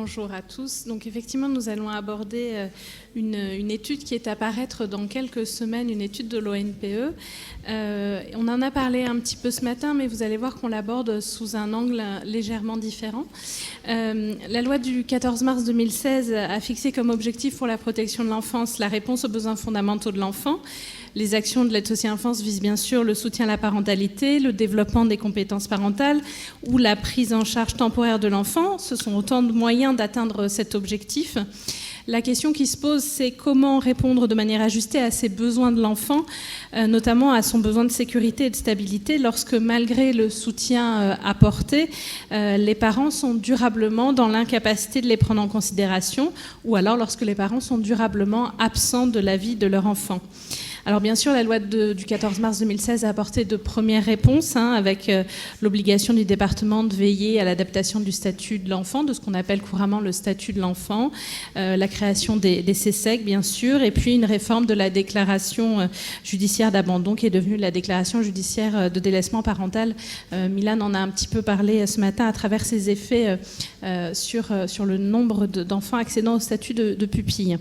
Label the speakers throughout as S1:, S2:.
S1: Bonjour à tous. Donc effectivement, nous allons aborder une étude qui est à paraître dans quelques semaines, une étude de l'ONPE. On en a parlé un petit peu ce matin, mais vous allez voir qu'on l'aborde sous un angle légèrement différent. La loi du 14 mars 2016 a fixé comme objectif pour la protection de l'enfance la réponse aux besoins fondamentaux de l'enfant. Les actions de l'aide sociale à l'enfance visent bien sûr le soutien à la parentalité, le développement des compétences parentales ou la prise en charge temporaire de l'enfant. Ce sont autant de moyens d'atteindre cet objectif. La question qui se pose, c'est comment répondre de manière ajustée à ces besoins de l'enfant, notamment à son besoin de sécurité et de stabilité, lorsque malgré le soutien apporté, les parents sont durablement dans l'incapacité de les prendre en considération, ou alors lorsque les parents sont durablement absents de la vie de leur enfant. Alors bien sûr, la loi du 14 mars 2016 a apporté de premières réponses, avec l'obligation du département de veiller à l'adaptation du statut de l'enfant, de ce qu'on appelle couramment le statut de l'enfant, la création des CESEC, bien sûr, et puis une réforme de la déclaration judiciaire d'abandon qui est devenue la déclaration judiciaire de délaissement parental. Milan en a un petit peu parlé ce matin à travers ses effets sur le nombre d'enfants accédant au statut de pupille.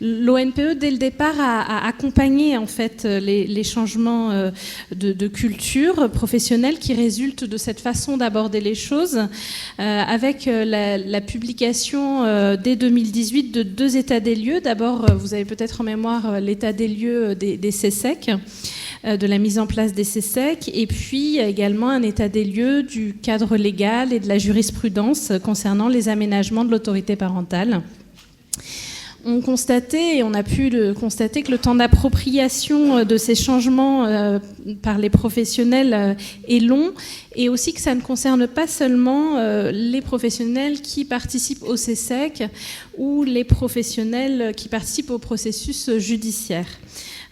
S1: L'ONPE, dès le départ, a accompagné en fait les changements de culture professionnelle qui résultent de cette façon d'aborder les choses, avec la publication dès 2018 de 2 états des lieux. D'abord, vous avez peut-être en mémoire l'état des lieux des CESEC, de la mise en place des CESEC, et puis également un état des lieux du cadre légal et de la jurisprudence concernant les aménagements de l'autorité parentale. On constatait, et on a pu constater, que le temps d'appropriation de ces changements par les professionnels est long, et aussi que ça ne concerne pas seulement les professionnels qui participent au CESEC ou les professionnels qui participent au processus judiciaire.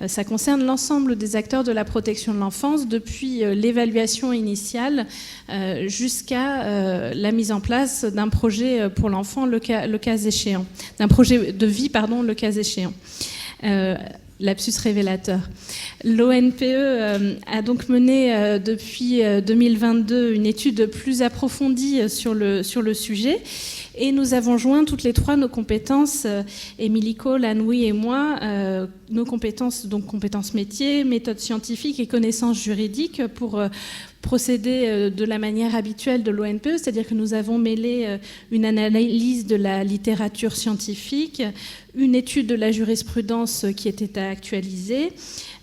S1: Ça concerne l'ensemble des acteurs de la protection de l'enfance, depuis l'évaluation initiale jusqu'à la mise en place d'un projet pour l'enfant, le cas échéant, d'un projet de vie, le cas échéant. Lapsus révélateur. L'ONPE a donc mené depuis 2022 une étude plus approfondie sur le sujet, et nous avons joint toutes les 3 nos compétences, Émilie Cole, Anne-Louis et moi, nos compétences, donc compétences métiers, méthodes scientifiques et connaissances juridiques, pour procéder de la manière habituelle de l'ONPE, c'est-à-dire que nous avons mêlé une analyse de la littérature scientifique, une étude de la jurisprudence qui était à actualiser,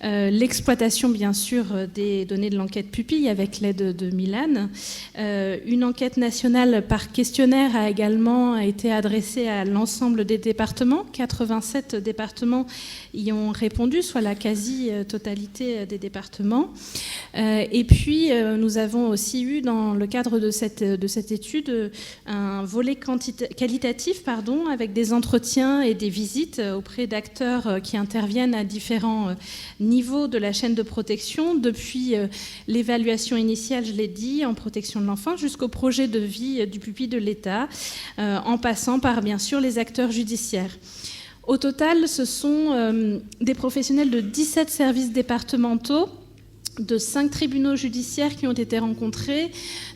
S1: l'exploitation bien sûr des données de l'enquête pupille avec l'aide de Milan. Une enquête nationale par questionnaire a également été adressée à l'ensemble des départements. 87 départements y ont répondu, soit la quasi-totalité des départements. Et puis nous avons aussi eu, dans le cadre de cette étude, un volet qualitatif, avec des entretiens et des visites auprès d'acteurs qui interviennent à différents niveaux de la chaîne de protection, depuis l'évaluation initiale, je l'ai dit, en protection de l'enfant, jusqu'au projet de vie du pupille de l'État, en passant par, bien sûr, les acteurs judiciaires. Au total, ce sont des professionnels de 17 services départementaux, de 5 tribunaux judiciaires qui ont été rencontrés,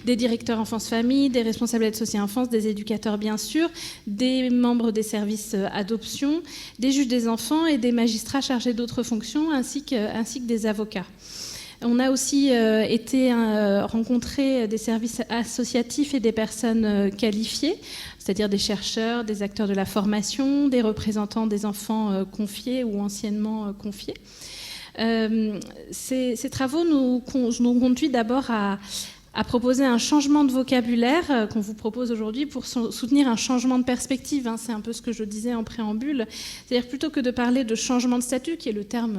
S1: des directeurs enfance-famille, des responsables d'aide sociale enfance, des éducateurs bien sûr, des membres des services adoption, des juges des enfants et des magistrats chargés d'autres fonctions, ainsi que des avocats. On a aussi été rencontrer des services associatifs et des personnes qualifiées, c'est-à-dire des chercheurs, des acteurs de la formation, des représentants des enfants confiés ou anciennement confiés. Ces travaux nous ont conduit d'abord à proposer un changement de vocabulaire qu'on vous propose aujourd'hui pour soutenir un changement de perspective. C'est un peu ce que je disais en préambule. C'est-à-dire, plutôt que de parler de changement de statut, qui est le terme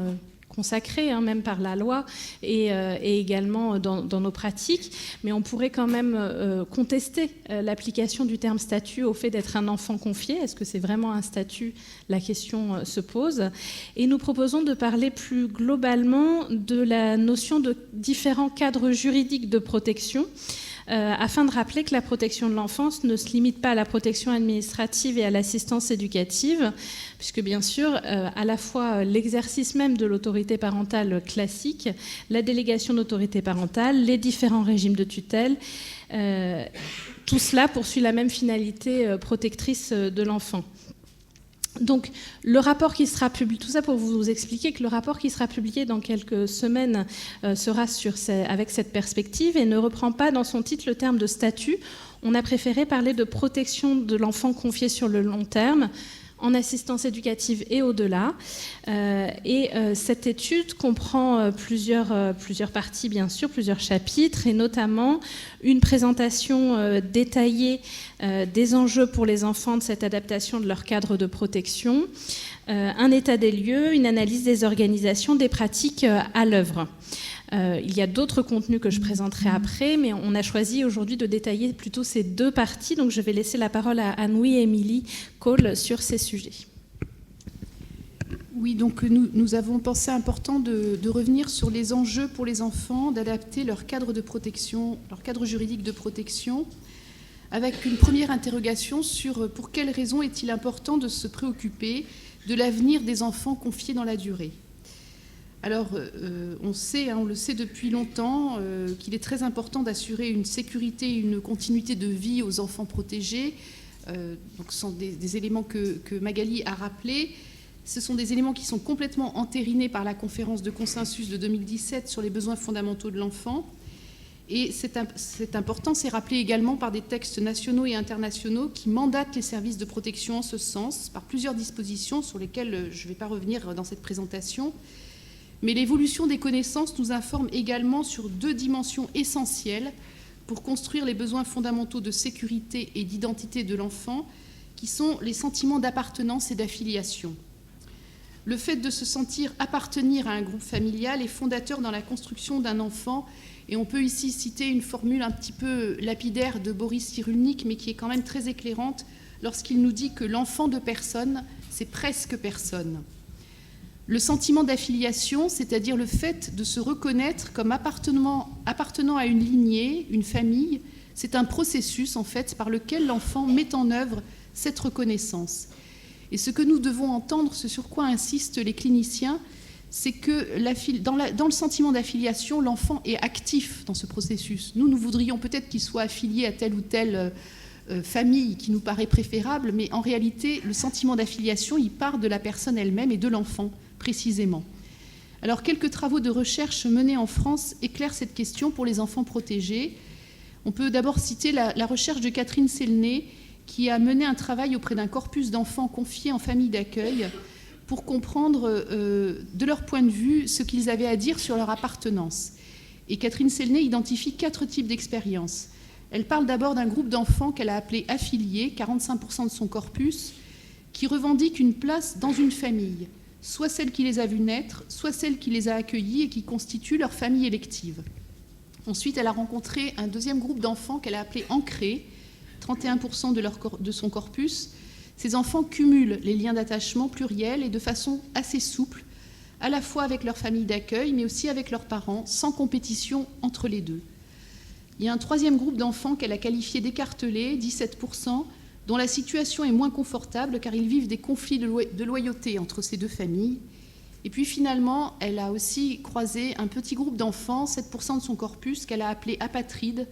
S1: consacré, même par la loi et également dans nos pratiques, mais on pourrait quand même contester l'application du terme statut au fait d'être un enfant confié. Est-ce que c'est vraiment un statut? La question se pose. Et nous proposons de parler plus globalement de la notion de différents cadres juridiques de protection, afin de rappeler que la protection de l'enfance ne se limite pas à la protection administrative et à l'assistance éducative, puisque bien sûr, à la fois l'exercice même de l'autorité parentale classique, la délégation d'autorité parentale, les différents régimes de tutelle, tout cela poursuit la même finalité protectrice de l'enfant. Donc, le rapport qui sera publié, tout ça pour vous expliquer que le rapport qui sera publié dans quelques semaines sera avec cette perspective et ne reprend pas dans son titre le terme de statut. On a préféré parler de protection de l'enfant confié sur le long terme, en assistance éducative et au-delà. Cette étude comprend plusieurs parties, bien sûr, plusieurs chapitres, et notamment une présentation détaillée des enjeux pour les enfants de cette adaptation de leur cadre de protection, un état des lieux, une analyse des organisations, des pratiques à l'œuvre. Il y a d'autres contenus que je présenterai après, mais on a choisi aujourd'hui de détailler plutôt ces deux parties. Donc je vais laisser la parole à Anne-Louis et Émilie Cole sur ces sujets.
S2: Oui, donc nous avons pensé important de revenir sur les enjeux pour les enfants, d'adapter leur cadre de protection, leur cadre juridique de protection, avec une première interrogation sur pour quelles raisons est-il important de se préoccuper de l'avenir des enfants confiés dans la durée. Alors, on le sait depuis longtemps, qu'il est très important d'assurer une sécurité et une continuité de vie aux enfants protégés. Donc, ce sont des éléments que Magali a rappelés. Ce sont des éléments qui sont complètement entérinés par la conférence de consensus de 2017 sur les besoins fondamentaux de l'enfant. Et c'est important, c'est rappelé également par des textes nationaux et internationaux qui mandatent les services de protection en ce sens, par plusieurs dispositions sur lesquelles je ne vais pas revenir dans cette présentation. Mais l'évolution des connaissances nous informe également sur deux dimensions essentielles pour construire les besoins fondamentaux de sécurité et d'identité de l'enfant, qui sont les sentiments d'appartenance et d'affiliation. Le fait de se sentir appartenir à un groupe familial est fondateur dans la construction d'un enfant, et on peut ici citer une formule un petit peu lapidaire de Boris Cyrulnik, mais qui est quand même très éclairante lorsqu'il nous dit que l'enfant de personne, c'est presque personne. Le sentiment d'affiliation, c'est-à-dire le fait de se reconnaître comme appartenant à une lignée, une famille, c'est un processus en fait par lequel l'enfant met en œuvre cette reconnaissance. Et ce que nous devons entendre, ce sur quoi insistent les cliniciens, c'est que dans le sentiment d'affiliation, l'enfant est actif dans ce processus. Nous voudrions peut-être qu'il soit affilié à telle ou telle famille qui nous paraît préférable, mais en réalité, le sentiment d'affiliation, il part de la personne elle-même et de l'enfant, précisément. Alors, quelques travaux de recherche menés en France éclairent cette question pour les enfants protégés. On peut d'abord citer la recherche de Catherine Selné, qui a mené un travail auprès d'un corpus d'enfants confiés en famille d'accueil pour comprendre, de leur point de vue, ce qu'ils avaient à dire sur leur appartenance. Et Catherine Selné identifie 4 types d'expériences. Elle parle d'abord d'un groupe d'enfants qu'elle a appelé affiliés, 45% de son corpus, qui revendiquent une place dans une famille, soit celle qui les a vus naître, soit celle qui les a accueillis et qui constitue leur famille élective. Ensuite, elle a rencontré un deuxième groupe d'enfants qu'elle a appelé ancrés, 31% de son corpus. Ces enfants cumulent les liens d'attachement pluriels et de façon assez souple, à la fois avec leur famille d'accueil, mais aussi avec leurs parents, sans compétition entre les deux. Il y a un troisième groupe d'enfants qu'elle a qualifié d'écartelés, 17%, dont la situation est moins confortable car ils vivent des conflits de loyauté entre ces deux familles. Et puis finalement, elle a aussi croisé un petit groupe d'enfants, 7% de son corpus, qu'elle a appelé apatrides,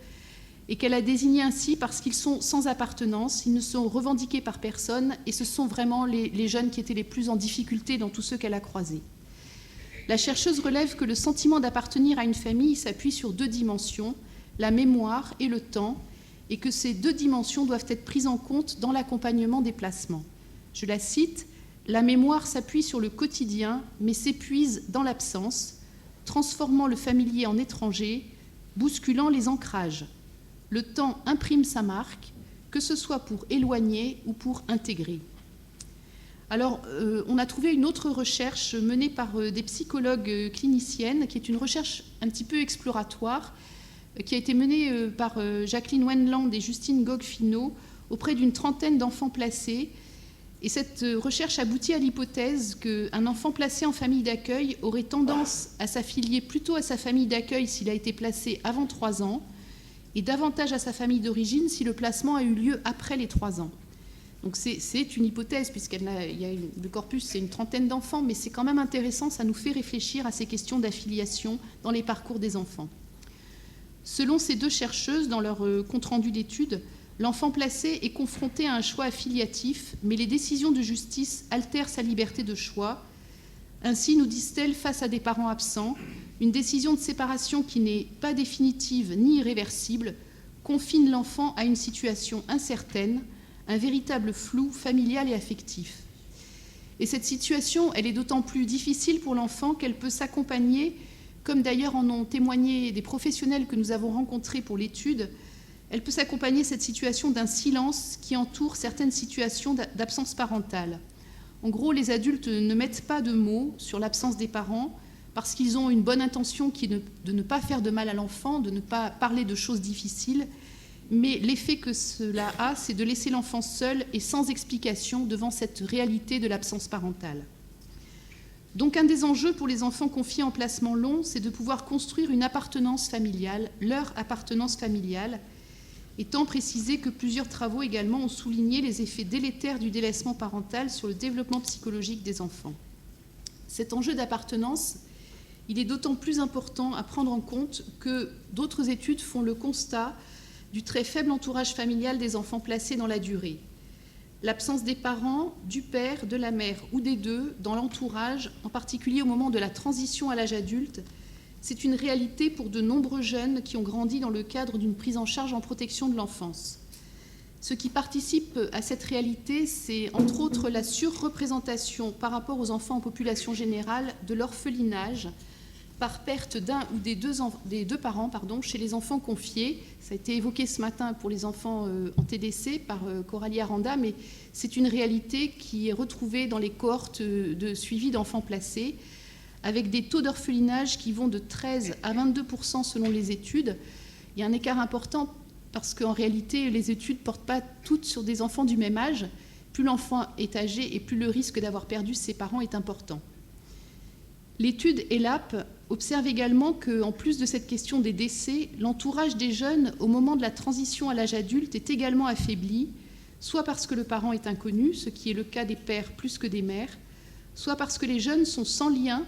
S2: et qu'elle a désigné ainsi parce qu'ils sont sans appartenance, ils ne sont revendiqués par personne, et ce sont vraiment les jeunes qui étaient les plus en difficulté dans tous ceux qu'elle a croisés. La chercheuse relève que le sentiment d'appartenir à une famille s'appuie sur 2 dimensions, la mémoire et le temps, et que ces 2 dimensions doivent être prises en compte dans l'accompagnement des placements. Je la cite, « La mémoire s'appuie sur le quotidien, mais s'épuise dans l'absence, transformant le familier en étranger, bousculant les ancrages. Le temps imprime sa marque, que ce soit pour éloigner ou pour intégrer. » Alors, on a trouvé une autre recherche menée par des psychologues cliniciennes, qui est une recherche un petit peu exploratoire, qui a été menée par Jacqueline Wendland et Justine Gogg-Finot auprès d'une trentaine d'enfants placés. Et cette recherche aboutit à l'hypothèse qu'un enfant placé en famille d'accueil aurait tendance à s'affilier plutôt à sa famille d'accueil s'il a été placé avant 3 ans, et davantage à sa famille d'origine si le placement a eu lieu après les 3 ans. Donc c'est une hypothèse, le corpus, c'est une trentaine d'enfants, mais c'est quand même intéressant, ça nous fait réfléchir à ces questions d'affiliation dans les parcours des enfants. Selon ces 2 chercheuses, dans leur compte-rendu d'études, l'enfant placé est confronté à un choix affiliatif, mais les décisions de justice altèrent sa liberté de choix. Ainsi, nous disent-elles, face à des parents absents, une décision de séparation qui n'est pas définitive ni irréversible confine l'enfant à une situation incertaine, un véritable flou familial et affectif. Et cette situation, elle est d'autant plus difficile pour l'enfant qu'elle peut s'accompagner, comme d'ailleurs en ont témoigné des professionnels que nous avons rencontrés pour l'étude, elle peut s'accompagner cette situation d'un silence qui entoure certaines situations d'absence parentale. En gros, les adultes ne mettent pas de mots sur l'absence des parents parce qu'ils ont une bonne intention qui est de ne pas faire de mal à l'enfant, de ne pas parler de choses difficiles, mais l'effet que cela a, c'est de laisser l'enfant seul et sans explication devant cette réalité de l'absence parentale. Donc un des enjeux pour les enfants confiés en placement long, c'est de pouvoir construire une appartenance familiale, leur appartenance familiale, étant précisé que plusieurs travaux également ont souligné les effets délétères du délaissement parental sur le développement psychologique des enfants. Cet enjeu d'appartenance, il est d'autant plus important à prendre en compte que d'autres études font le constat du très faible entourage familial des enfants placés dans la durée. L'absence des parents, du père, de la mère ou des deux dans l'entourage, en particulier au moment de la transition à l'âge adulte, c'est une réalité pour de nombreux jeunes qui ont grandi dans le cadre d'une prise en charge en protection de l'enfance. Ce qui participe à cette réalité, c'est entre autres la surreprésentation par rapport aux enfants en population générale de l'orphelinage par perte d'un ou des deux parents chez les enfants confiés. Ça a été évoqué ce matin pour les enfants en TDC par Coralie Aranda, mais c'est une réalité qui est retrouvée dans les cohortes de suivi d'enfants placés, avec des taux d'orphelinage qui vont de 13 à 22% selon les études. Il y a un écart important parce qu'en réalité, les études ne portent pas toutes sur des enfants du même âge. Plus l'enfant est âgé et plus le risque d'avoir perdu ses parents est important. L'étude ELAP observe également qu'en plus de cette question des décès, l'entourage des jeunes au moment de la transition à l'âge adulte est également affaibli, soit parce que le parent est inconnu, ce qui est le cas des pères plus que des mères, soit parce que les jeunes sont sans lien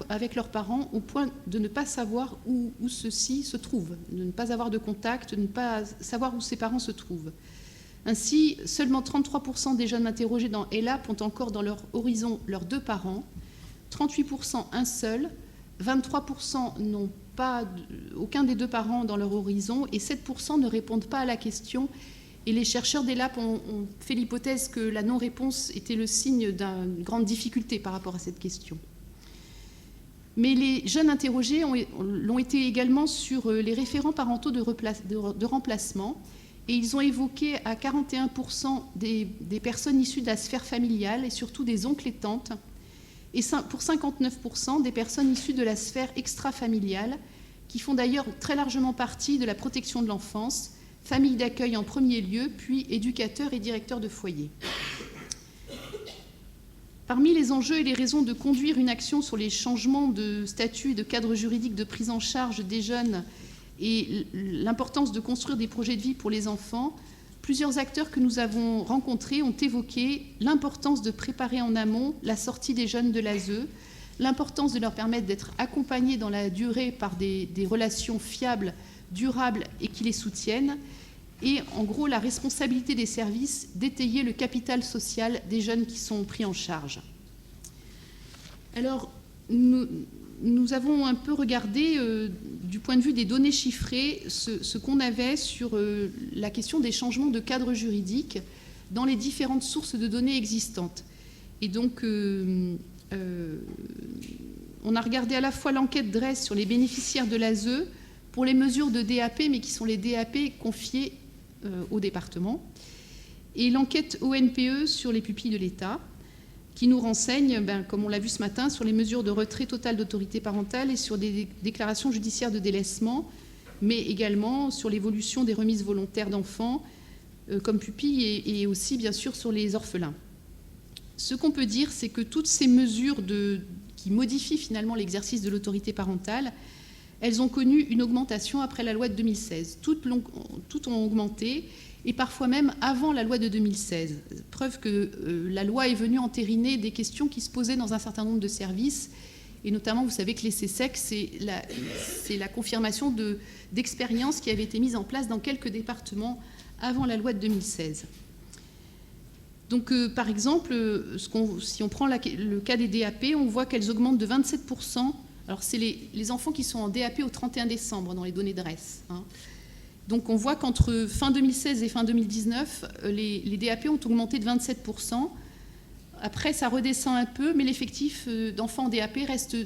S2: avec leurs parents au point de ne pas savoir où ceux-ci se trouvent, de ne pas avoir de contact, de ne pas savoir où ses parents se trouvent. Ainsi, seulement 33% des jeunes interrogés dans ELAP ont encore dans leur horizon leurs 2 parents, 38% un seul, 23% n'ont pas aucun des 2 parents dans leur horizon et 7% ne répondent pas à la question. Et les chercheurs d'ELAP ont fait l'hypothèse que la non-réponse était le signe d'une grande difficulté par rapport à cette question. Mais les jeunes interrogés l'ont été également sur les référents parentaux de remplacement et ils ont évoqué à 41% des personnes issues de la sphère familiale et surtout des oncles et tantes et pour 59% des personnes issues de la sphère extra-familiale qui font d'ailleurs très largement partie de la protection de l'enfance, famille d'accueil en premier lieu, puis éducateurs et directeurs de foyer. Parmi les enjeux et les raisons de conduire une action sur les changements de statut et de cadre juridique de prise en charge des jeunes et l'importance de construire des projets de vie pour les enfants, plusieurs acteurs que nous avons rencontrés ont évoqué l'importance de préparer en amont la sortie des jeunes de l'ASE, l'importance de leur permettre d'être accompagnés dans la durée par des relations fiables, durables et qui les soutiennent, et en gros la responsabilité des services d'étayer le capital social des jeunes qui sont pris en charge. Alors, nous avons un peu regardé du point de vue des données chiffrées ce qu'on avait sur la question des changements de cadre juridique dans les différentes sources de données existantes. Et donc, on a regardé à la fois l'enquête DRESS sur les bénéficiaires de l'ASE pour les mesures de DAP, mais qui sont les DAP confiées au département, et l'enquête ONPE sur les pupilles de l'État, qui nous renseigne, comme on l'a vu ce matin, sur les mesures de retrait total d'autorité parentale et sur des déclarations judiciaires de délaissement, mais également sur l'évolution des remises volontaires d'enfants comme pupilles et aussi, bien sûr, sur les orphelins. Ce qu'on peut dire, c'est que toutes ces mesures qui modifient finalement l'exercice de l'autorité parentale, elles ont connu une augmentation après la loi de 2016. Toutes ont augmenté, et parfois même avant la loi de 2016. Preuve que la loi est venue entériner des questions qui se posaient dans un certain nombre de services, et notamment, vous savez que les CESEC, c'est la confirmation d'expériences qui avaient été mises en place dans quelques départements avant la loi de 2016. Donc, par exemple, si on prend le cas des DAP, on voit qu'elles augmentent de 27%. Alors, c'est les enfants qui sont en DAP au 31 décembre dans les données DREES. Donc, on voit qu'entre fin 2016 et fin 2019, les DAP ont augmenté de 27%. Après, ça redescend un peu, mais l'effectif d'enfants en DAP reste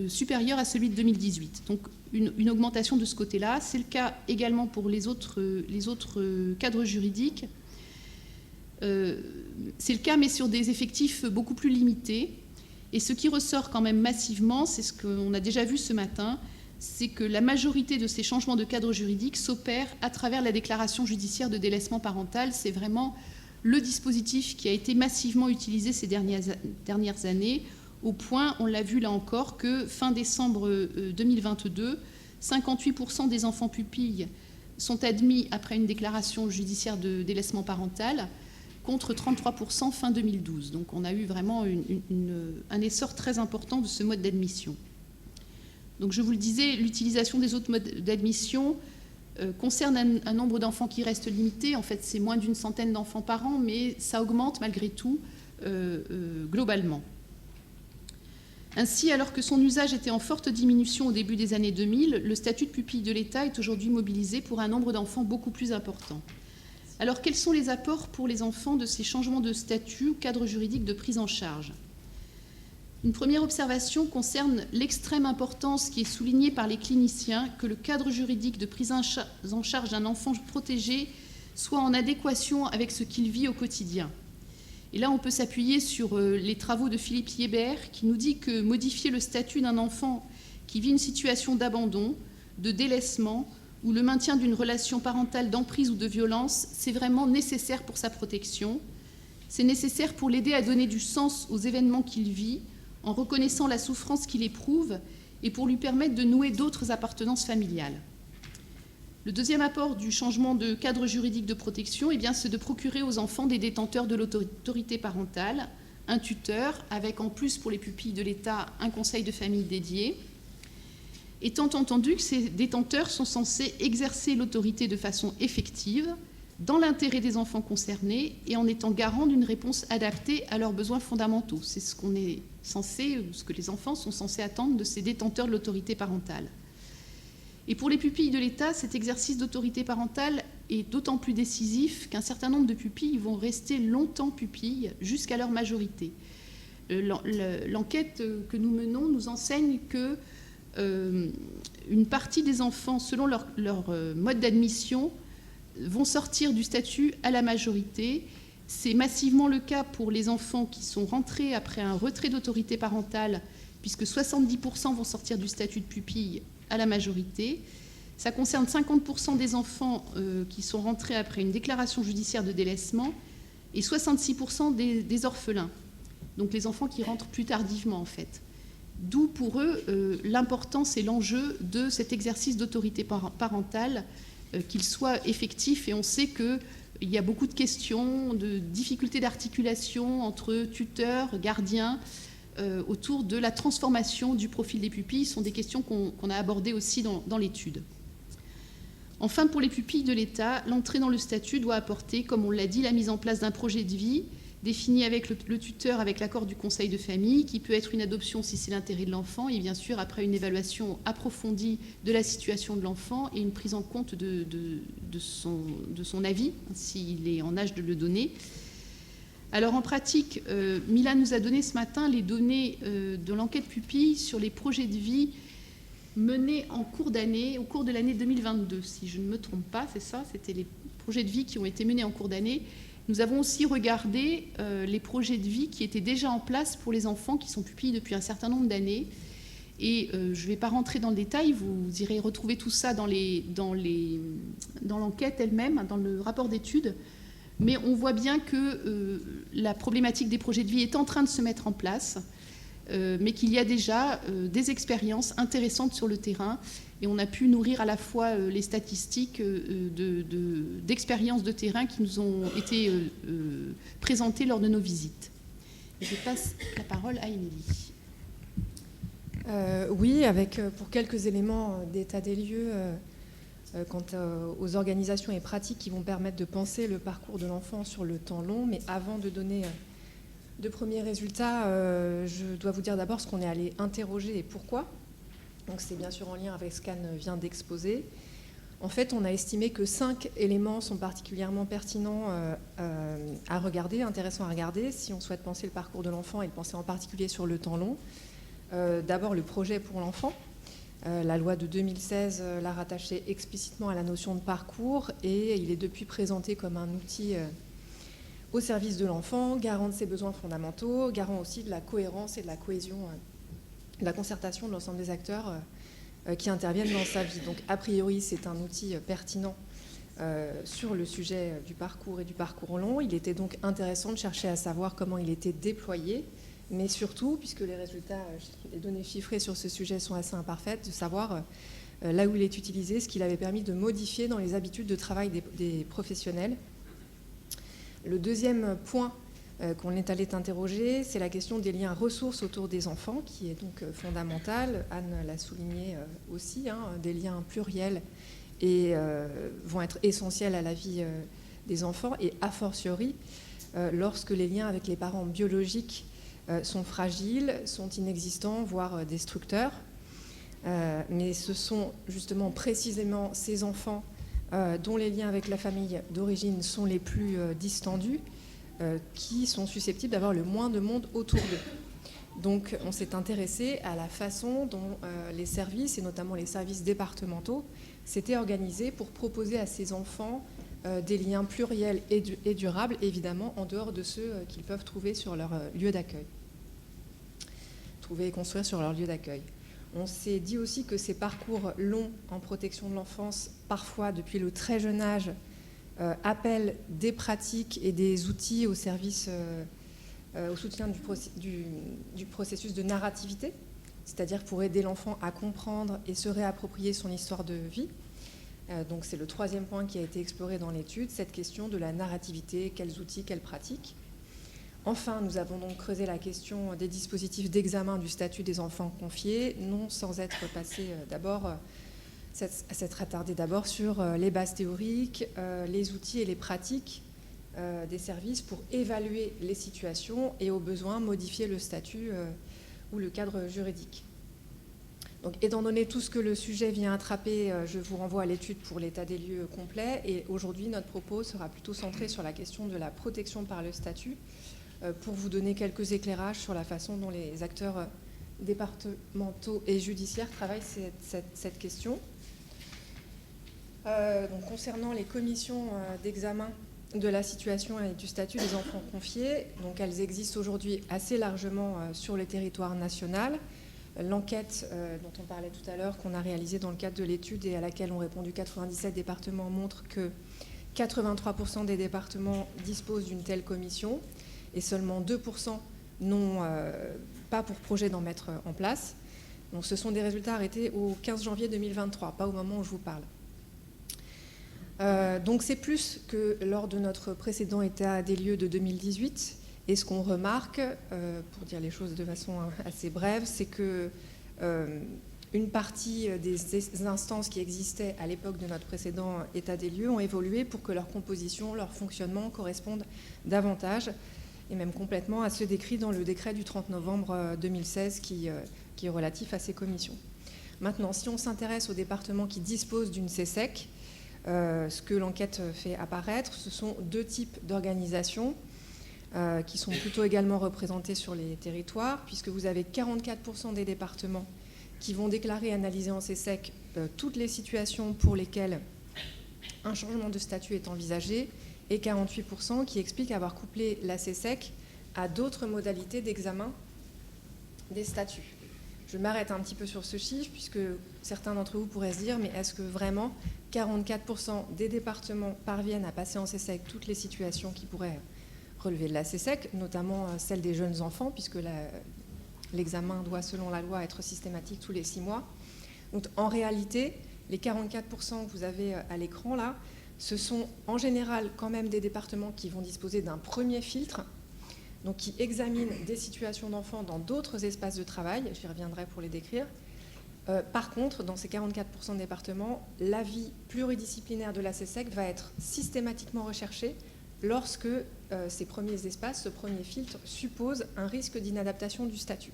S2: supérieur à celui de 2018. Donc, une augmentation de ce côté-là. C'est le cas également pour les autres cadres juridiques. C'est le cas, mais sur des effectifs beaucoup plus limités. Et ce qui ressort quand même massivement, c'est ce qu'on a déjà vu ce matin, c'est que la majorité de ces changements de cadre juridique s'opèrent à travers la déclaration judiciaire de délaissement parental. C'est vraiment le dispositif qui a été massivement utilisé ces dernières années, au point, on l'a vu là encore, que fin décembre 2022, 58% des enfants pupilles sont admis après une déclaration judiciaire de délaissement parental, contre 33% fin 2012. Donc on a eu vraiment un essor très important de ce mode d'admission. Donc je vous le disais, l'utilisation des autres modes d'admission concerne un nombre d'enfants qui reste limité. En fait, c'est moins d'une centaine d'enfants par an, mais ça augmente malgré tout globalement. Ainsi, alors que son usage était en forte diminution au début des années 2000, le statut de pupille de l'État est aujourd'hui mobilisé pour un nombre d'enfants beaucoup plus important. Alors, quels sont les apports pour les enfants de ces changements de statut ou cadre juridique de prise en charge ? Une première observation concerne l'extrême importance qui est soulignée par les cliniciens que le cadre juridique de prise en charge d'un enfant protégé soit en adéquation avec ce qu'il vit au quotidien. Et là, on peut s'appuyer sur les travaux de Philippe Hébert qui nous dit que modifier le statut d'un enfant qui vit une situation d'abandon, de délaissement ou le maintien d'une relation parentale d'emprise ou de violence, c'est vraiment nécessaire pour sa protection. C'est nécessaire pour l'aider à donner du sens aux événements qu'il vit, en reconnaissant la souffrance qu'il éprouve et pour lui permettre de nouer d'autres appartenances familiales. Le deuxième apport du changement de cadre juridique de protection, c'est de procurer aux enfants des détenteurs de l'autorité parentale, un tuteur, avec en plus pour les pupilles de l'État un conseil de famille dédié, étant entendu que ces détenteurs sont censés exercer l'autorité de façon effective, dans l'intérêt des enfants concernés et en étant garant d'une réponse adaptée à leurs besoins fondamentaux. C'est ce qu'on est censé, ou ce que les enfants sont censés attendre de ces détenteurs de l'autorité parentale. Et pour les pupilles de l'État, cet exercice d'autorité parentale est d'autant plus décisif qu'un certain nombre de pupilles vont rester longtemps pupilles jusqu'à leur majorité. L'enquête que nous menons nous enseigne que une partie des enfants, selon leur mode d'admission, vont sortir du statut à la majorité. C'est massivement le cas pour les enfants qui sont rentrés après un retrait d'autorité parentale, puisque 70% vont sortir du statut de pupille à la majorité. Ça concerne 50% des enfants qui sont rentrés après une déclaration judiciaire de délaissement et 66% des orphelins, donc les enfants qui rentrent plus tardivement en fait. D'où pour eux l'importance et l'enjeu de cet exercice d'autorité parentale, qu'il soit effectif. Et on sait qu'il y a beaucoup de questions, de difficultés d'articulation entre tuteurs, gardiens, autour de la transformation du profil des pupilles. Ce sont des questions qu'on a abordées aussi dans l'étude. Enfin, pour les pupilles de l'État, l'entrée dans le statut doit apporter, comme on l'a dit, la mise en place d'un projet de vie défini avec le tuteur, avec l'accord du conseil de famille, qui peut être une adoption si c'est l'intérêt de l'enfant, et bien sûr après une évaluation approfondie de la situation de l'enfant et une prise en compte de son avis, s'il est en âge de le donner. Alors en pratique, Mila nous a donné ce matin les données de l'enquête pupille sur les projets de vie menés en cours d'année, au cours de l'année 2022. Si je ne me trompe pas, c'est ça, c'était les projets de vie qui ont été menés en cours d'année. Nous avons aussi regardé les projets de vie qui étaient déjà en place pour les enfants qui sont pupilles depuis un certain nombre d'années. Et je ne vais pas rentrer dans le détail, vous irez retrouver tout ça dans l'enquête elle-même, dans le rapport d'étude. Mais on voit bien que la problématique des projets de vie est en train de se mettre en place. mais qu'il y a déjà des expériences intéressantes sur le terrain. Et on a pu nourrir à la fois les statistiques d'expériences de terrain qui nous ont été présentées lors de nos visites. Et je passe la parole à Émilie.
S3: Oui, avec pour quelques éléments d'état des lieux quant aux organisations et pratiques qui vont permettre de penser le parcours de l'enfant sur le temps long. Mais avant de donner de premiers résultats, je dois vous dire d'abord ce qu'on est allé interroger et pourquoi. Donc c'est bien sûr en lien avec ce qu'Anne vient d'exposer. En fait, on a estimé que 5 éléments sont particulièrement pertinents à regarder, intéressants à regarder, si on souhaite penser le parcours de l'enfant et le penser en particulier sur le temps long. D'abord, le projet pour l'enfant. La loi de 2016 l'a rattaché explicitement à la notion de parcours et il est depuis présenté comme un outil au service de l'enfant, garant de ses besoins fondamentaux, garant aussi de la cohérence et de la cohésion, de la concertation de l'ensemble des acteurs qui interviennent dans sa vie. Donc, a priori, c'est un outil pertinent sur le sujet du parcours et du parcours long. Il était donc intéressant de chercher à savoir comment il était déployé, mais surtout, puisque les résultats, les données chiffrées sur ce sujet sont assez imparfaites, de savoir là où il est utilisé, ce qu'il avait permis de modifier dans les habitudes de travail des professionnels. Le deuxième point qu'on est allé interroger, c'est la question des liens ressources autour des enfants, qui est donc fondamentale. Anne l'a souligné aussi, des liens pluriels et vont être essentiels à la vie des enfants, et a fortiori, lorsque les liens avec les parents biologiques sont fragiles, sont inexistants, voire destructeurs. Mais ce sont justement précisément ces enfants dont les liens avec la famille d'origine sont les plus distendus, qui sont susceptibles d'avoir le moins de monde autour d'eux. Donc on s'est intéressé à la façon dont les services, et notamment les services départementaux, s'étaient organisés pour proposer à ces enfants des liens pluriels et durables, évidemment en dehors de ceux qu'ils peuvent trouver sur leur lieu d'accueil. Trouver et construire sur leur lieu d'accueil. On s'est dit aussi que ces parcours longs en protection de l'enfance, parfois depuis le très jeune âge, appellent des pratiques et des outils au service, au soutien du processus de narrativité, c'est-à-dire pour aider l'enfant à comprendre et se réapproprier son histoire de vie. Donc c'est le troisième point qui a été exploré dans l'étude, cette question de la narrativité, quels outils, quelles pratiques. Enfin, nous avons donc creusé la question des dispositifs d'examen du statut des enfants confiés, non sans être passé d'abord, s'être attardé d'abord sur les bases théoriques, les outils et les pratiques des services pour évaluer les situations et au besoin modifier le statut ou le cadre juridique. Donc, étant donné tout ce que le sujet vient attraper, je vous renvoie à l'étude pour l'état des lieux complet. Et aujourd'hui, notre propos sera plutôt centré sur la question de la protection par le statut, pour vous donner quelques éclairages sur la façon dont les acteurs départementaux et judiciaires travaillent cette question. Donc, concernant les commissions d'examen de la situation et du statut des enfants confiés, donc elles existent aujourd'hui assez largement sur le territoire national. L'enquête dont on parlait tout à l'heure, qu'on a réalisée dans le cadre de l'étude et à laquelle ont répondu 97 départements, montre que 83% des départements disposent d'une telle commission et seulement 2% n'ont pas pour projet d'en mettre en place. Donc ce sont des résultats arrêtés au 15 janvier 2023, pas au moment où je vous parle. Donc c'est plus que lors de notre précédent état des lieux de 2018. Et ce qu'on remarque, pour dire les choses de façon assez brève, c'est que une partie des instances qui existaient à l'époque de notre précédent état des lieux ont évolué pour que leur composition, leur fonctionnement correspondent davantage, et même complètement, à ceux décrits dans le décret du 30 novembre 2016 qui est relatif à ces commissions. Maintenant, si on s'intéresse aux départements qui disposent d'une CESEC, ce que l'enquête fait apparaître, ce sont deux types d'organisations qui sont plutôt également représentés sur les territoires, puisque vous avez 44% des départements qui vont déclarer et analyser en CESEC toutes les situations pour lesquelles un changement de statut est envisagé, et 48% qui expliquent avoir couplé la CESEC à d'autres modalités d'examen des statuts. Je m'arrête un petit peu sur ce chiffre, puisque certains d'entre vous pourraient se dire, mais est-ce que vraiment 44% des départements parviennent à passer en CESEC toutes les situations qui pourraient relever de la CESEC, notamment celle des jeunes enfants, puisque l'examen doit, selon la loi, être systématique tous les 6 mois. Donc, en réalité, les 44% que vous avez à l'écran, là, ce sont en général quand même des départements qui vont disposer d'un premier filtre, donc qui examinent des situations d'enfants dans d'autres espaces de travail, j'y reviendrai pour les décrire. Par contre, dans ces 44% de départements, l'avis pluridisciplinaire de la CESEC va être systématiquement recherché lorsque ces premiers espaces, ce premier filtre, suppose un risque d'inadaptation du statut.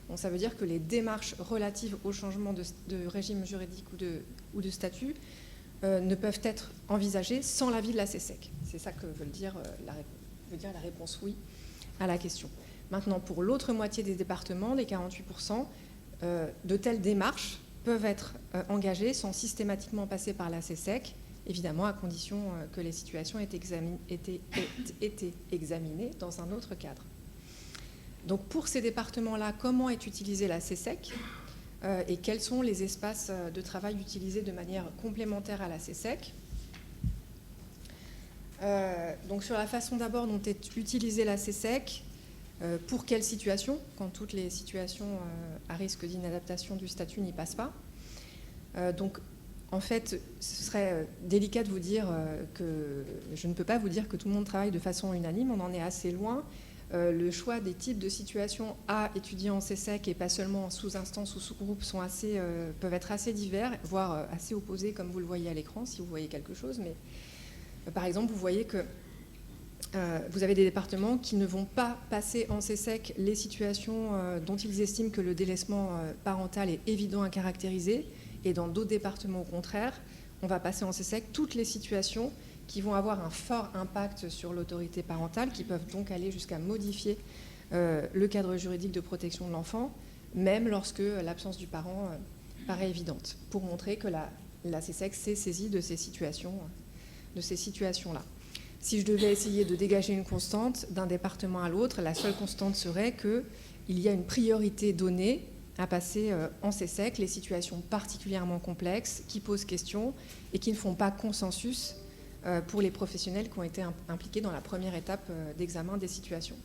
S3: Donc ça veut dire que les démarches relatives au changement de régime juridique ou de statut ne peuvent être envisagées sans l'avis de la CESEC. C'est ça que veut dire la réponse oui à la question. Maintenant, pour l'autre moitié des départements, les 48%, de telles démarches peuvent être engagées sans systématiquement passer par la CESEC, évidemment à condition que les situations aient été examinées dans un autre cadre. Donc pour ces départements-là, comment est utilisée la CESEC et quels sont les espaces de travail utilisés de manière complémentaire à la CESEC? Donc sur la façon d'abord dont est utilisée la CESEC, pour quelles situations, quand toutes les situations à risque d'inadaptation du statut n'y passent pas. Donc en fait, ce serait délicat de vous dire que je ne peux pas vous dire que tout le monde travaille de façon unanime, on en est assez loin. Le choix des types de situations à étudier en CESEC et pas seulement en sous-instance ou sous-groupe peuvent être assez divers, voire assez opposés comme vous le voyez à l'écran, si vous voyez quelque chose. Mais par exemple, vous voyez que vous avez des départements qui ne vont pas passer en CESEC les situations dont ils estiment que le délaissement parental est évident à caractériser, et dans d'autres départements, au contraire, on va passer en CESEC toutes les situations qui vont avoir un fort impact sur l'autorité parentale, qui peuvent donc aller jusqu'à modifier le cadre juridique de protection de l'enfant, même lorsque l'absence du parent paraît évidente, pour montrer que la CESEC s'est saisie de ces situations-là. Si je devais essayer de dégager une constante d'un département à l'autre, la seule constante serait qu'il y a une priorité donnée à passer en CESEC les situations particulièrement complexes qui posent question et qui ne font pas consensus pour les professionnels qui ont été impliqués dans la première étape d'examen des situations.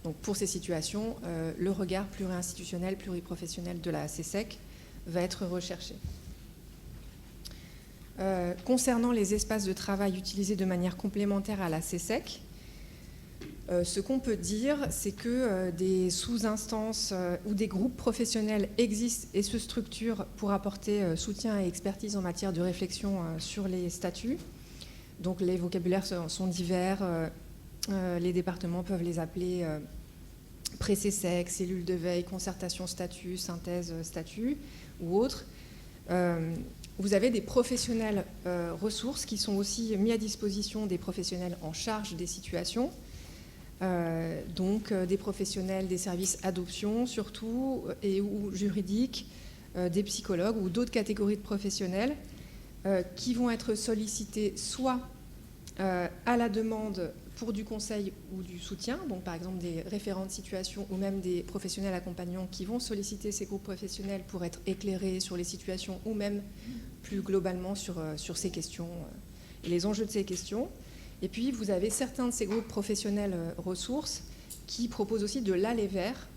S3: Donc pour ces situations, le regard pluri-institutionnel, pluriprofessionnel de la CESEC va être recherché. Concernant les espaces de travail utilisés de manière complémentaire à la CESEC, ce qu'on peut dire, c'est que des sous-instances ou des groupes professionnels existent et se structurent pour apporter soutien et expertise en matière de réflexion sur les statuts. Donc les vocabulaires sont divers, les départements peuvent les appeler pré-CESEC, cellules de veille, concertation statut, synthèse statut ou autres. Vous avez des professionnels ressources qui sont aussi mis à disposition des professionnels en charge des situations, donc des professionnels des services adoption surtout et ou juridiques, des psychologues ou d'autres catégories de professionnels qui vont être sollicités soit à la demande pour du conseil ou du soutien, donc par exemple des référents de situation ou même des professionnels accompagnants qui vont solliciter ces groupes professionnels pour être éclairés sur les situations ou même plus globalement sur ces questions et les enjeux de ces questions. Et puis vous avez certains de ces groupes professionnels ressources qui proposent aussi de l'aller vers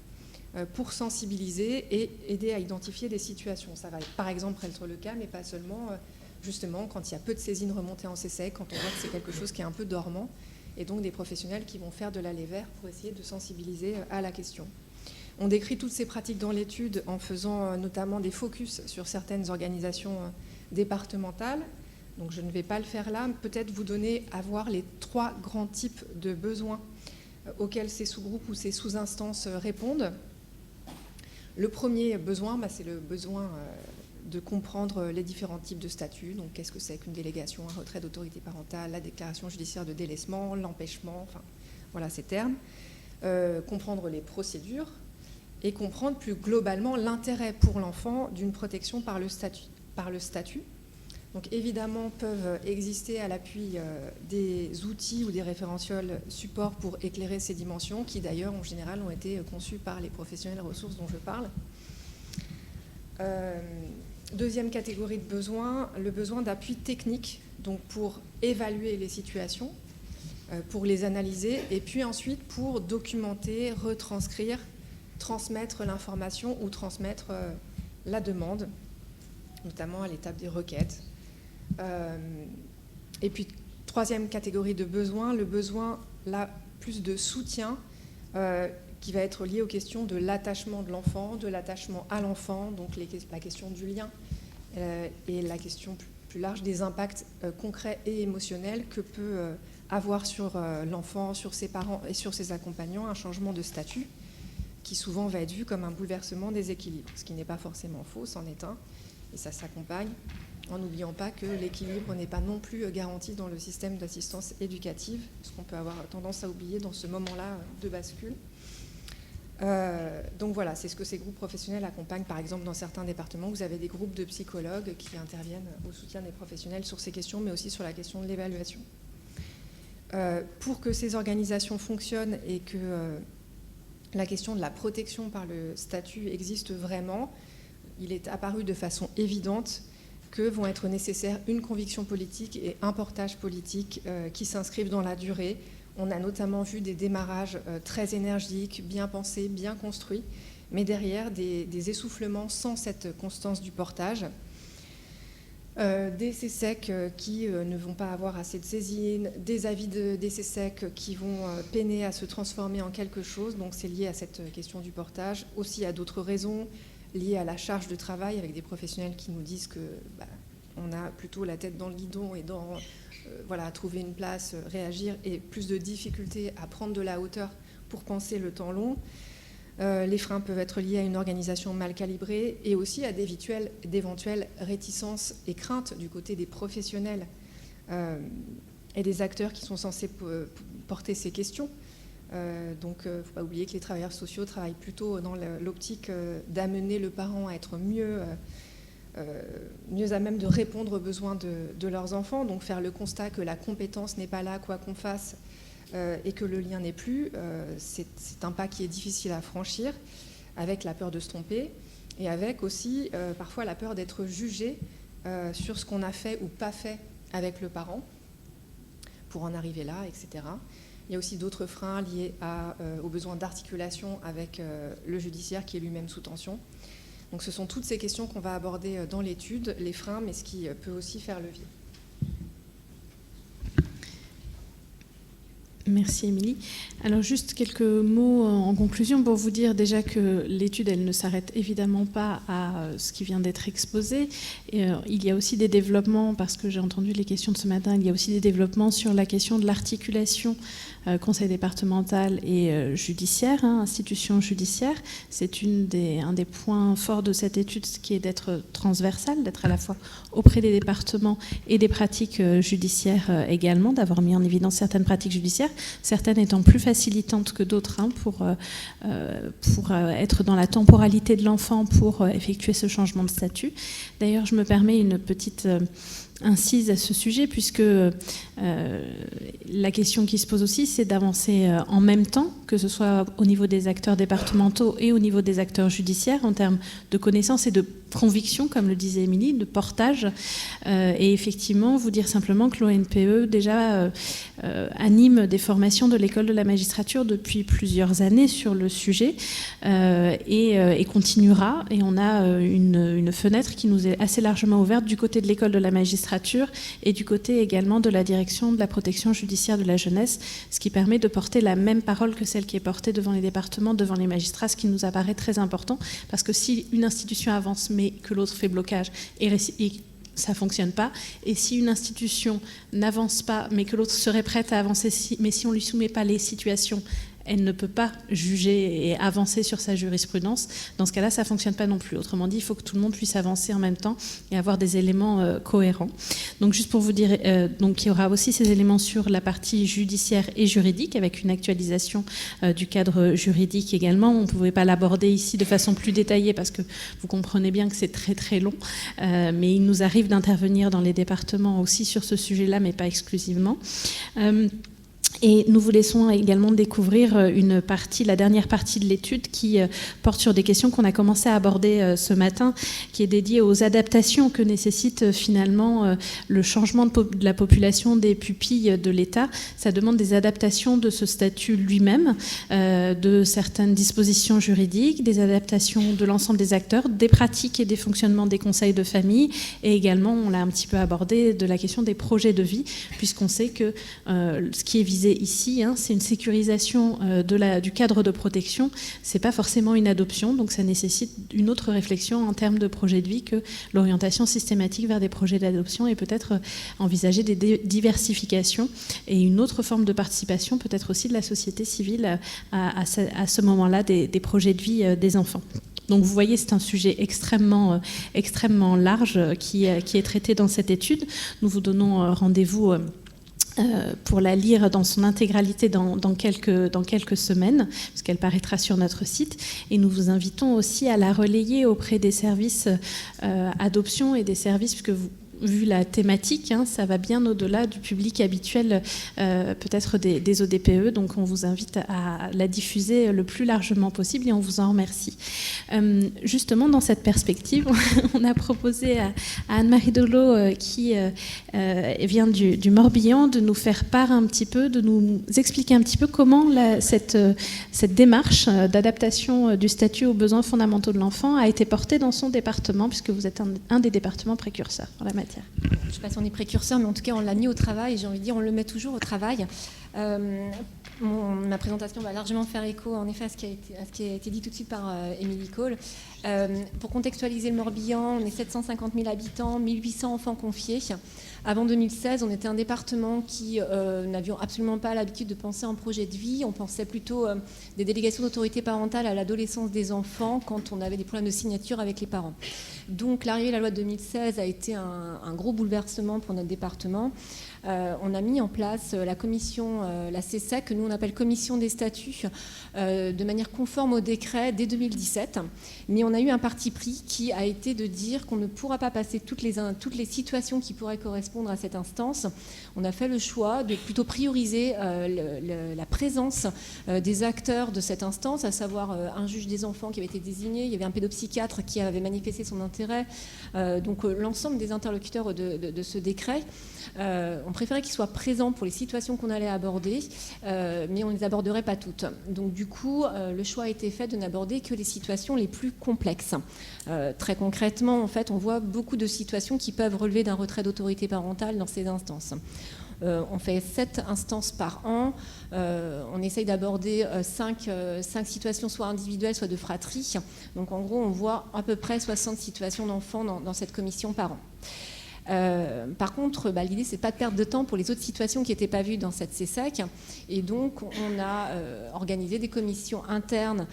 S3: pour sensibiliser et aider à identifier des situations. Ça va par exemple être le cas, mais pas seulement, justement quand il y a peu de saisines remontées en CESEC, quand on voit que c'est quelque chose qui est un peu dormant, et donc des professionnels qui vont faire de l'aller vers pour essayer de sensibiliser à la question. On décrit toutes ces pratiques dans l'étude en faisant notamment des focus sur certaines organisations départementales. Donc je ne vais pas le faire là, peut-être vous donner à voir les 3 grands types de besoins auxquels ces sous-groupes ou ces sous-instances répondent. Le premier besoin, c'est le besoin de comprendre les différents types de statuts. Donc qu'est-ce que c'est qu'une délégation, un retrait d'autorité parentale, la déclaration judiciaire de délaissement, l'empêchement, enfin voilà ces termes. Comprendre les procédures et comprendre plus globalement l'intérêt pour l'enfant d'une protection par le statut. Donc évidemment peuvent exister à l'appui des outils ou des référentiels supports pour éclairer ces dimensions qui d'ailleurs en général ont été conçus par les professionnels ressources dont je parle. Deuxième catégorie de besoins, le besoin d'appui technique, donc pour évaluer les situations, pour les analyser et puis ensuite pour documenter, retranscrire transmettre l'information ou transmettre la demande, notamment à l'étape des requêtes. Et puis, troisième catégorie de besoins, le besoin là, plus de soutien qui va être lié aux questions de l'attachement de l'enfant, de l'attachement à l'enfant, donc la question du lien et la question plus large des impacts concrets et émotionnels que peut avoir sur l'enfant, sur ses parents et sur ses accompagnants un changement de statut qui souvent va être vu comme un bouleversement des équilibres, ce qui n'est pas forcément faux, c'en est un, et ça s'accompagne en n'oubliant pas que l'équilibre n'est pas non plus garanti dans le système d'assistance éducative, ce qu'on peut avoir tendance à oublier dans ce moment-là de bascule. Donc voilà, c'est ce que ces groupes professionnels accompagnent. Par exemple, dans certains départements, vous avez des groupes de psychologues qui interviennent au soutien des professionnels sur ces questions, mais aussi sur la question de l'évaluation. Pour que ces organisations fonctionnent et que la question de la protection par le statut existe vraiment, il est apparu de façon évidente que vont être nécessaires une conviction politique et un portage politique qui s'inscrivent dans la durée. On a notamment vu des démarrages très énergiques, bien pensés, bien construits, mais derrière des essoufflements sans cette constance du portage. Des CSEC qui ne vont pas avoir assez de saisine, des avis des CSEC qui vont peiner à se transformer en quelque chose, donc c'est lié à cette question du portage, aussi à d'autres raisons, liées à la charge de travail avec des professionnels qui nous disent que on a plutôt la tête dans le guidon et dans trouver une place, réagir, et plus de difficultés à prendre de la hauteur pour penser le temps long. Les freins peuvent être liés à une organisation mal calibrée et aussi à d'éventuelles réticences et craintes du côté des professionnels et des acteurs qui sont censés porter ces questions. Donc, il ne faut pas oublier que les travailleurs sociaux travaillent plutôt dans l'optique d'amener le parent à être mieux à même de répondre aux besoins de leurs enfants, donc faire le constat que la compétence n'est pas là, quoi qu'on fasse, et que le lien n'est plus, c'est un pas qui est difficile à franchir, avec la peur de se tromper, et avec aussi parfois la peur d'être jugé sur ce qu'on a fait ou pas fait avec le parent, pour en arriver là, etc. Il y a aussi d'autres freins liés aux besoins d'articulation avec le judiciaire qui est lui-même sous tension. Donc ce sont toutes ces questions qu'on va aborder dans l'étude, les freins, mais ce qui peut aussi faire levier.
S1: Merci Émilie. Alors juste quelques mots en conclusion pour vous dire déjà que l'étude elle ne s'arrête évidemment pas à ce qui vient d'être exposé. Et, il y a aussi des développements, parce que j'ai entendu les questions de ce matin, il y a aussi des développements sur la question de l'articulation conseil départemental et judiciaire, institution judiciaire. C'est un des points forts de cette étude, qui est d'être transversale, d'être à la fois auprès des départements et des pratiques judiciaires également, d'avoir mis en évidence certaines pratiques judiciaires, certaines étant plus facilitantes que d'autres pour être dans la temporalité de l'enfant pour effectuer ce changement de statut. D'ailleurs, je me permets une petite incise à ce sujet, puisque la question qui se pose aussi, c'est d'avancer en même temps, que ce soit au niveau des acteurs départementaux et au niveau des acteurs judiciaires, en termes de connaissances et de conviction, comme le disait Émilie, de portage. Et effectivement, vous dire simplement que l'ONPE déjà anime des formations de l'école de la magistrature depuis plusieurs années sur le sujet et continuera. Et on a une fenêtre qui nous est assez largement ouverte du côté de l'école de la magistrature et du côté également de la direction de la protection judiciaire de la jeunesse, ce qui permet de porter la même parole que celle qui est portée devant les départements, devant les magistrats, ce qui nous apparaît très important, parce que si une institution avance mais que l'autre fait blocage et ça ne fonctionne pas, et si une institution n'avance pas mais que l'autre serait prête à avancer, mais si on ne lui soumet pas les situations, elle ne peut pas juger et avancer sur sa jurisprudence. Dans ce cas-là, ça ne fonctionne pas non plus. Autrement dit, il faut que tout le monde puisse avancer en même temps et avoir des éléments cohérents. Donc, juste pour vous dire, donc, il y aura aussi ces éléments sur la partie judiciaire et juridique, avec une actualisation du cadre juridique également. On ne pouvait pas l'aborder ici de façon plus détaillée, parce que vous comprenez bien que c'est très très long. Mais il nous arrive d'intervenir dans les départements aussi sur ce sujet-là, mais pas exclusivement. Et nous vous laissons également découvrir la dernière partie de l'étude qui porte sur des questions qu'on a commencé à aborder ce matin, qui est dédiée aux adaptations que nécessite finalement le changement de la population des pupilles de l'État. Ça demande des adaptations de ce statut lui-même, de certaines dispositions juridiques, des adaptations de l'ensemble des acteurs, des pratiques et des fonctionnements des conseils de famille, et également, on l'a un petit peu abordé, de la question des projets de vie, puisqu'on sait que ce qui est visé ici, c'est une sécurisation du cadre de protection. C'est pas forcément une adoption, donc ça nécessite une autre réflexion en termes de projet de vie que l'orientation systématique vers des projets d'adoption, et peut-être envisager des diversifications et une autre forme de participation, peut-être aussi de la société civile à ce moment-là des projets de vie des enfants. Donc vous voyez, c'est un sujet extrêmement large qui est traité dans cette étude. Nous vous donnons rendez-vous pour la lire dans son intégralité dans quelques semaines, puisqu'elle paraîtra sur notre site. Et nous vous invitons aussi à la relayer auprès des services adoption et des services, puisque vu la thématique, ça va bien au-delà du public habituel, peut-être des ODPE. Donc on vous invite à la diffuser le plus largement possible et on vous en remercie. Justement, dans cette perspective, on a proposé à Anne-Marie Dolot, qui vient du Morbihan, de nous faire part un petit peu, de nous expliquer un petit peu comment cette démarche d'adaptation du statut aux besoins fondamentaux de l'enfant a été portée dans son département, puisque vous êtes un des départements précurseurs en la matière.
S3: Je ne sais pas si on est précurseur, mais en tout cas, on l'a mis au travail. J'ai envie de dire, on le met toujours au travail. Ma présentation va largement faire écho, en effet, à ce qui a été dit tout de suite par Émilie Cole. Pour contextualiser le Morbihan, on est 750 000 habitants, 1800 enfants confiés. Avant 2016, on était un département qui n'avions absolument pas l'habitude de penser en projet de vie. On pensait plutôt des délégations d'autorité parentale à l'adolescence des enfants quand on avait des problèmes de signature avec les parents. Donc l'arrivée de la loi de 2016 a été un gros bouleversement pour notre département. On a mis en place la commission, la CESEC, que nous on appelle commission des statuts, de manière conforme au décret dès 2017. Mais on a eu un parti pris qui a été de dire qu'on ne pourra pas passer toutes les situations qui pourraient correspondre à cette instance. On a fait le choix de plutôt prioriser la présence des acteurs de cette instance, à savoir un juge des enfants qui avait été désigné, il y avait un pédopsychiatre qui avait manifesté son intérêt, donc l'ensemble des interlocuteurs de ce décret. On préférait qu'ils soient présents pour les situations qu'on allait aborder, mais on ne les aborderait pas toutes. Donc du coup, le choix a été fait de n'aborder que les situations les plus complexes. Très concrètement, en fait, on voit beaucoup de situations qui peuvent relever d'un retrait d'autorité parentale dans ces instances. On fait 7 instances par an. On essaye d'aborder 5 situations, soit individuelles, soit de fratrie. Donc en gros, on voit à peu près 60 situations d'enfants dans cette commission par an. Par contre, l'idée, c'est pas de perdre de temps pour les autres situations qui n'étaient pas vues dans cette CESEC. Et donc, on a organisé des commissions internes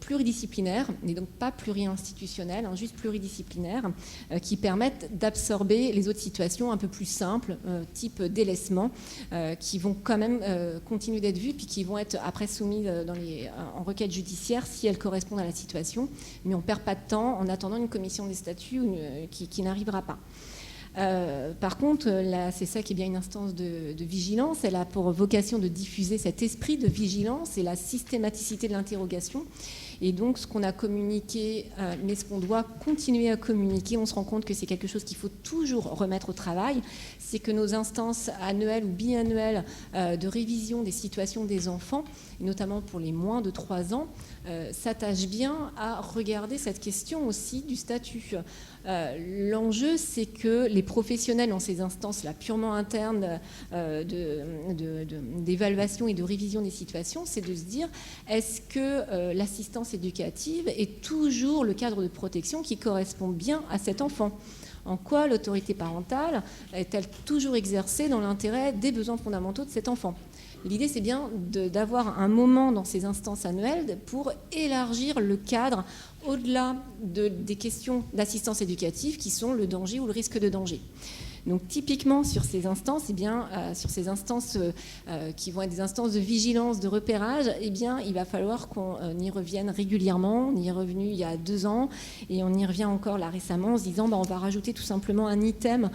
S3: pluridisciplinaires, et donc pas pluri-institutionnelles, juste pluridisciplinaires, qui permettent d'absorber les autres situations un peu plus simples, type délaissement, qui vont quand même continuer d'être vues, puis qui vont être après soumises en requête judiciaire si elles correspondent à la situation. Mais on ne perd pas de temps en attendant une commission des statuts qui n'arrivera pas. Par contre, la CESEC est bien une instance de vigilance. Elle a pour vocation de diffuser cet esprit de vigilance et la systématicité de l'interrogation. Et donc, ce qu'on a communiqué, mais ce qu'on doit continuer à communiquer, on se rend compte que c'est quelque chose qu'il faut toujours remettre au travail, c'est que nos instances annuelles ou biannuelles de révision des situations des enfants, et notamment pour les moins de 3 ans, s'attachent bien à regarder cette question aussi du statut. L'enjeu, c'est que les professionnels dans ces instances-là, purement internes d'évaluation et de révision des situations, c'est de se dire, est-ce que l'assistance éducative est toujours le cadre de protection qui correspond bien à cet enfant ? En quoi l'autorité parentale est-elle toujours exercée dans l'intérêt des besoins fondamentaux de cet enfant ? L'idée, c'est bien d'avoir un moment dans ces instances annuelles pour élargir le cadre au-delà des questions d'assistance éducative qui sont le danger ou le risque de danger.
S4: Donc typiquement sur ces instances, sur ces instances qui vont être des instances de vigilance, de repérage, il va falloir qu'on y revienne régulièrement. On y est revenu il y a 2 ans et on y revient encore là récemment en se disant on va rajouter tout simplement un item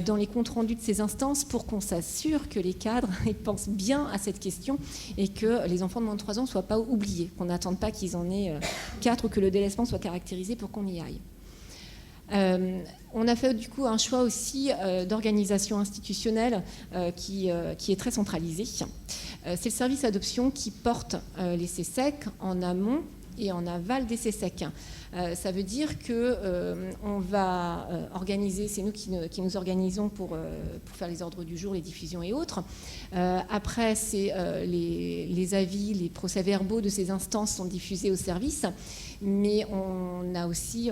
S4: dans les comptes rendus de ces instances pour qu'on s'assure que les cadres pensent bien à cette question et que les enfants de moins de 3 ans ne soient pas oubliés, qu'on n'attende pas qu'ils en aient 4 ou que le délaissement soit caractérisé pour qu'on y aille. On a fait du coup un choix aussi d'organisation institutionnelle qui est très centralisé. C'est le service adoption qui porte les CCEC en amont et en aval des CCEC. Ça veut dire qu'on va organiser, c'est nous qui nous organisons pour faire les ordres du jour, les diffusions et autres. Après, c'est les avis, les procès-verbaux de ces instances sont diffusés au service. Mais on a aussi,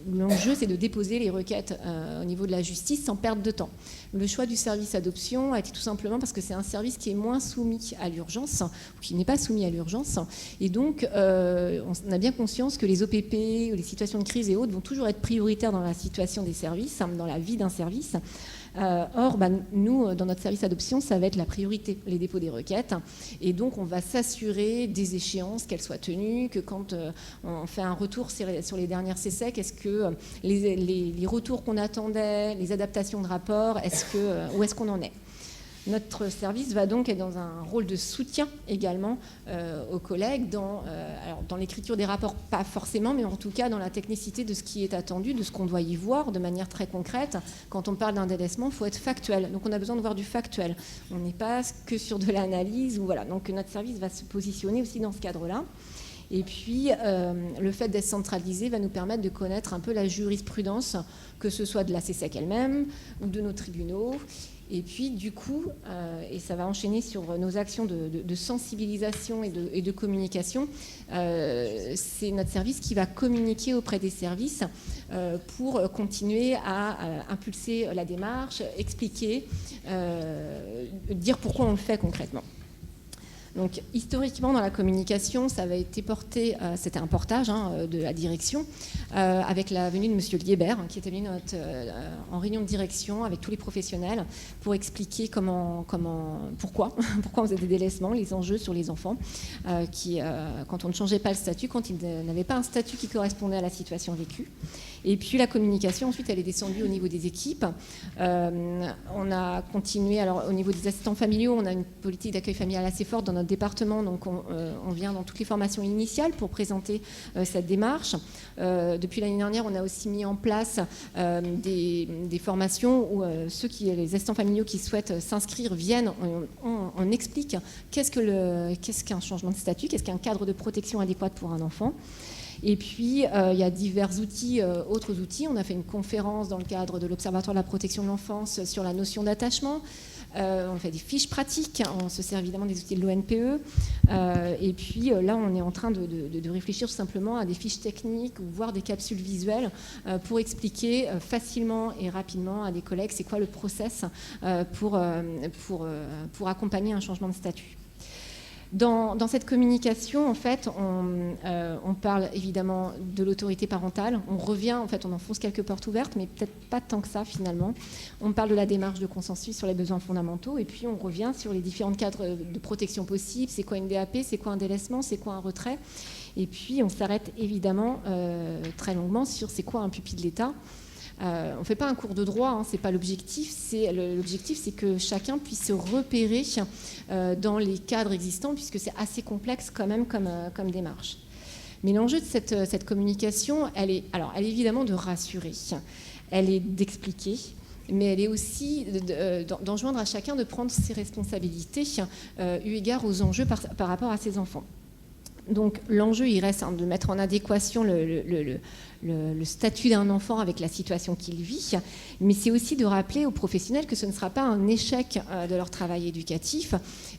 S4: l'enjeu, c'est de déposer les requêtes au niveau de la justice sans perdre de temps. Le choix du service adoption a été tout simplement parce que c'est un service qui est moins soumis à l'urgence, ou qui n'est pas soumis à l'urgence. Et donc, on a bien conscience que les OPP, ou les situations de crise et autres vont toujours être prioritaires dans la situation des services, dans la vie d'un service. Or, nous, dans notre service adoption, ça va être la priorité, les dépôts des requêtes. Et donc, on va s'assurer des échéances, qu'elles soient tenues, que quand on fait un retour sur les dernières CCEC, est-ce que les retours qu'on attendait, les adaptations de rapports, où est-ce qu'on en est ? Notre service va donc être dans un rôle de soutien également aux collègues dans l'écriture des rapports, pas forcément, mais en tout cas dans la technicité de ce qui est attendu, de ce qu'on doit y voir de manière très concrète. Quand on parle d'un délaissement, il faut être factuel. Donc on a besoin de voir du factuel. On n'est pas que sur de l'analyse. Voilà. Donc notre service va se positionner aussi dans ce cadre-là. Et puis, le fait d'être centralisé va nous permettre de connaître un peu la jurisprudence, que ce soit de la CCEC elle-même ou de nos tribunaux. Et puis, du coup, et ça va enchaîner sur nos actions de sensibilisation et de communication, c'est notre service qui va communiquer auprès des services pour continuer à impulser la démarche, expliquer, dire pourquoi on le fait concrètement. Donc, historiquement, dans la communication, ça avait été porté, c'était un portage de la direction, avec la venue de M. Liébert, qui était venu en réunion de direction avec tous les professionnels pour expliquer pourquoi on faisait des délaissements, les enjeux sur les enfants, quand on ne changeait pas le statut, quand ils n'avaient pas un statut qui correspondait à la situation vécue. Et puis la communication, ensuite, elle est descendue au niveau des équipes. On a continué, alors au niveau des assistants familiaux, on a une politique d'accueil familial assez forte dans notre département, donc on vient dans toutes les formations initiales pour présenter cette démarche. Depuis l'année dernière, on a aussi mis en place des formations où les assistants familiaux qui souhaitent s'inscrire viennent, on explique qu'est-ce qu'un changement de statut, qu'est-ce qu'un cadre de protection adéquat pour un enfant. Et puis, il y a divers outils, autres outils. On a fait une conférence dans le cadre de l'Observatoire de la protection de l'enfance sur la notion d'attachement. On fait des fiches pratiques, on se sert évidemment des outils de l'ONPE. Et puis là, on est en train de réfléchir tout simplement à des fiches techniques ou voire des capsules visuelles pour expliquer facilement et rapidement à des collègues c'est quoi le process pour accompagner un changement de statut. Dans cette communication, en fait, on parle évidemment de l'autorité parentale. On revient, en fait, on enfonce quelques portes ouvertes, mais peut-être pas tant que ça, finalement. On parle de la démarche de consensus sur les besoins fondamentaux, et puis on revient sur les différents cadres de protection possibles. C'est quoi une DAP? C'est quoi un délaissement? C'est quoi un retrait? Et puis, on s'arrête évidemment très longuement sur c'est quoi un pupille de l'État. On ne fait pas un cours de droit, c'est pas l'objectif. L'objectif, c'est que chacun puisse se repérer dans les cadres existants, puisque c'est assez complexe quand même comme démarche. Mais l'enjeu de cette communication, elle est évidemment de rassurer, elle est d'expliquer, mais elle est aussi d'enjoindre à chacun de prendre ses responsabilités eu égard aux enjeux par rapport à ses enfants. Donc l'enjeu, il reste de mettre en adéquation le statut d'un enfant avec la situation qu'il vit, mais c'est aussi de rappeler aux professionnels que ce ne sera pas un échec de leur travail éducatif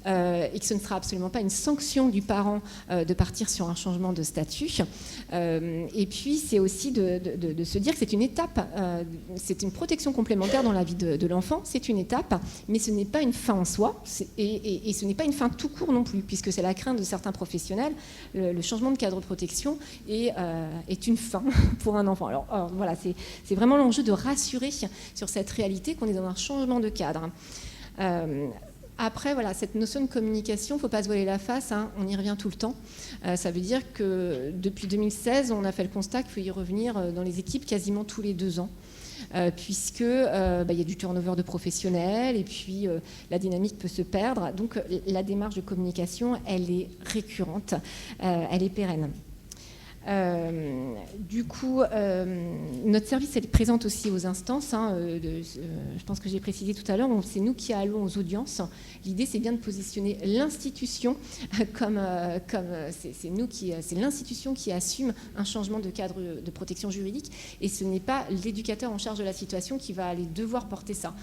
S4: et que ce ne sera absolument pas une sanction du parent de partir sur un changement de statut. Et puis c'est aussi de se dire que c'est une étape, c'est une protection complémentaire dans la vie de l'enfant, c'est une étape, mais ce n'est pas une fin en soi, et ce n'est pas une fin tout court non plus, puisque c'est la crainte de certains professionnels le changement de cadre de protection est une fin pour un enfant. Alors voilà, c'est vraiment l'enjeu de rassurer sur cette réalité qu'on est dans un changement de cadre. Après, voilà, cette notion de communication, il ne faut pas se voiler la face, hein, on y revient tout le temps. Ça veut dire que depuis 2016, on a fait le constat qu'il faut y revenir dans les équipes quasiment tous les 2 ans. Puisque y a du turnover de professionnels et puis la dynamique peut se perdre. Donc la démarche de communication, elle est récurrente, elle est pérenne. Du coup, notre service est présente aussi aux instances. Hein, je pense que j'ai précisé tout à l'heure, c'est nous qui allons aux audiences. L'idée, c'est bien de positionner l'institution comme c'est l'institution qui assume un changement de cadre de protection juridique, et ce n'est pas l'éducateur en charge de la situation qui va aller devoir porter ça.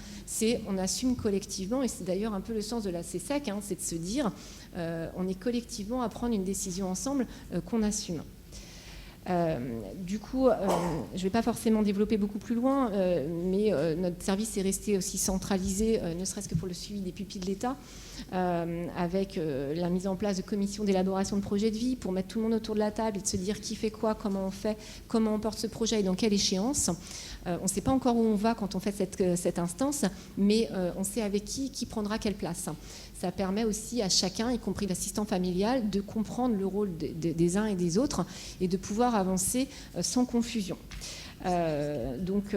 S4: On assume collectivement, et c'est d'ailleurs un peu le sens de la CSEC, hein, c'est de se dire, on est collectivement à prendre une décision ensemble qu'on assume. Du coup, je ne vais pas forcément développer beaucoup plus loin, mais notre service est resté aussi centralisé, ne serait-ce que pour le suivi des pupilles de l'État, avec la mise en place de commissions d'élaboration de projets de vie pour mettre tout le monde autour de la table et de se dire qui fait quoi, comment on fait, comment on porte ce projet et dans quelle échéance. On ne sait pas encore où on va quand on fait cette instance, mais on sait avec qui prendra quelle place. Ça permet aussi à chacun, y compris l'assistant familial, de comprendre le rôle des uns et des autres et de pouvoir avancer sans confusion. Donc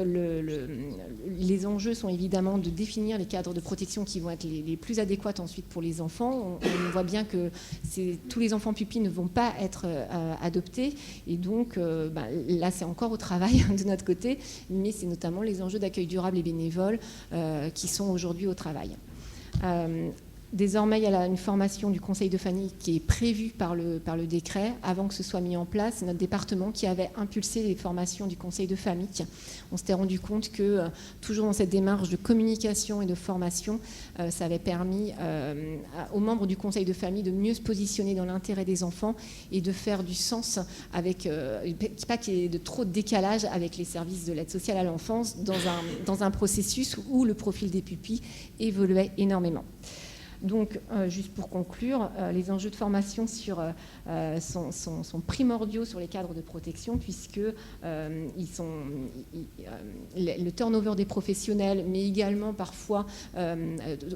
S4: les enjeux sont évidemment de définir les cadres de protection qui vont être les plus adéquats ensuite pour les enfants. On voit bien que tous les enfants pupilles ne vont pas être adoptés, et donc là c'est encore au travail de notre côté, mais c'est notamment les enjeux d'accueil durable et bénévole qui sont aujourd'hui au travail. Désormais, il y a une formation du conseil de famille qui est prévue par le décret. Avant que ce soit mis en place, c'est notre département qui avait impulsé les formations du conseil de famille. On s'était rendu compte que, toujours dans cette démarche de communication et de formation, ça avait permis aux membres du conseil de famille de mieux se positionner dans l'intérêt des enfants et de faire du sens avec, pas qu'il y ait de trop de décalage avec les services de l'aide sociale à l'enfance dans un processus où le profil des pupilles évoluait énormément. Donc, juste pour conclure, les enjeux de formation sont primordiaux sur les cadres de protection, puisque le turnover des professionnels, mais également parfois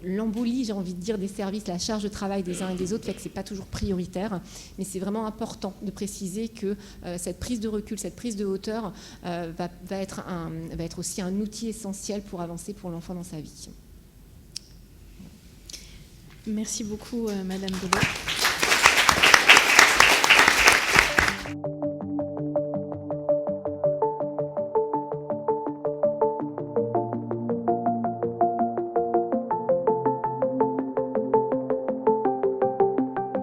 S4: l'embolie, j'ai envie de dire, des services, la charge de travail des uns et des autres, fait que ce n'est pas toujours prioritaire. Mais c'est vraiment important de préciser que cette prise de recul, cette prise de hauteur va être aussi un outil essentiel pour avancer pour l'enfant dans sa vie.
S1: Merci beaucoup, Madame Belot.